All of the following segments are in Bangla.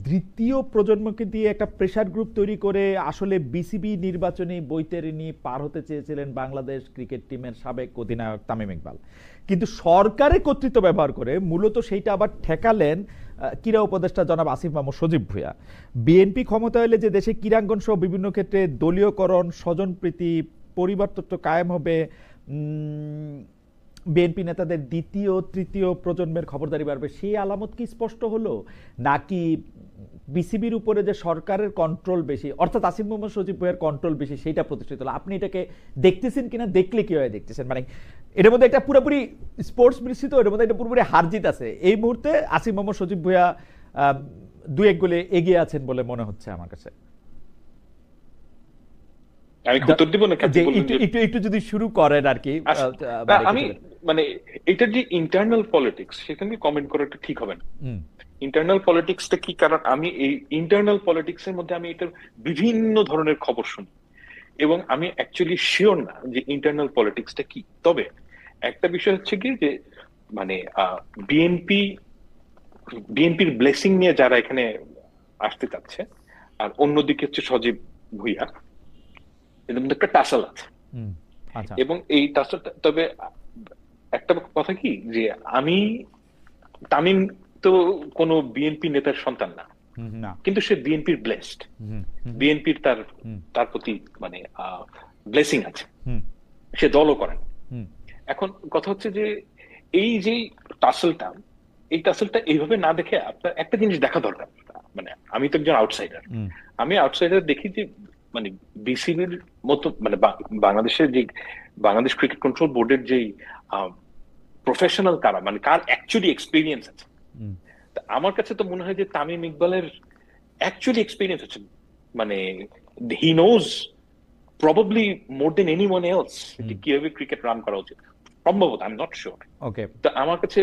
দ্বিতীয় প্রজন্মকে দিয়ে একটা প্রেসার গ্রুপ তৈরি করে আসলে বিসিবি নির্বাচনী বৈতরণী পার হতে চেয়েছিলেন বাংলাদেশ ক্রিকেট টিমের সাবেক অধিনায়ক তামিম ইকবাল, কিন্তু সরকারের কর্তৃত্ব ব্যবহার করে মূলত সেইটা আবার ঠেকালেন ক্রীড়া উপদেষ্টা জনাব আসিফ মাহমুদ সজীব ভুঁইয়া। বিএনপি ক্ষমতা হলে যে দেশে ক্রীড়াঙ্গন সহ বিভিন্ন ক্ষেত্রে দলীয়করণ, স্বজনপ্রীতি, পরিবারতত্ত্ব কায়েম হবে, বিএনপি নেতাদের দ্বিতীয় তৃতীয় প্রজন্মের খবরদারি বাড়বে, সেই আলামত কি স্পষ্ট হলো, নাকি বিসিবির উপরে যে সরকারের কন্ট্রোল বেশি, অর্থাৎ আসিফ মোহাম্মদ সজীব ভুঁইয়ার কন্ট্রোল বেশি, সেইটা প্রতিষ্ঠিত হলো? আপনি এটাকে দেখতেছেন কিনা, দেখলে কিভাবে দেখতেছেন? মানে এটার মধ্যে একটা পুরোপুরি স্পোর্টস মিশ্রিত, এটার মধ্যে একটা পুরোপুরি হারজিত আছে। এই মুহূর্তে আসিফ মোহাম্মদ সজীব ভুঁইয়া 2-1 গোলে এগিয়ে আছেন বলে মনে হচ্ছে আমার কাছে। আমি উত্তর দিব নাকি আপনি বলবেন? একটু যদি শুরু করেন আর কি। আমি মানে এটার যে ইন্টারনাল পলিটিক্স সেটা নিয়ে কমেন্ট করাটা ঠিক হবে না। ইন্টারনাল পলিটিক্সটা কি, কারণ আমি এই ইন্টারনাল পলিটিক্স এর মধ্যে আমি এটার বিভিন্ন ধরনের খবর শুনি এবং আমি অ্যাকচুয়ালি শিওর না যে ইন্টারনাল পলিটিক্সটা কি। তবে একটা বিষয় হচ্ছে কি, যে মানে বিএনপির ব্লেসিং নিয়ে যারা এখানে আসতে চাচ্ছে, আর অন্যদিকে হচ্ছে সজীব ভুঁইয়া, এদের মধ্যে একটা টাসাল আছে। এবং এই টাসালটা, তবে একটা কথা কি, যে তামিম তো কোনো বিএনপি নেতার সন্তান না, কিন্তু সে বিএনপির ব্লেসড, বিএনপির তার প্রতি মানে ব্লেসিং আছে, সে দলও করেন। এখন কথা হচ্ছে যে এই যে টাসেলটা, এই টাসেলটা এইভাবে না দেখে আপনার একটা জিনিস দেখা দরকার। মানে আমি তো একজন আউটসাইডার, আমি আউটসাইডার দেখি যে মানে বিসিবির মতো মানে বাংলাদেশের যে বাংলাদেশ ক্রিকেট কন্ট্রোল বোর্ডের যে প্রফেশনাল কারা, মানে কার অ্যাকচুয়ালি এক্সপিরিয়েন্স আছে, আমার কাছে তো মনে হয় যে তামিম ইকবালের অ্যাকচুয়ালি এক্সপিরিয়েন্স আছে, মানে he knows probably more than anyone else কিভাবে ক্রিকেট রান করা উচিত, সম্ভবত, I am not sure. Okay, তো আমার কাছে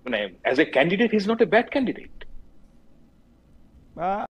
মানে as a candidate he is not a bad candidate.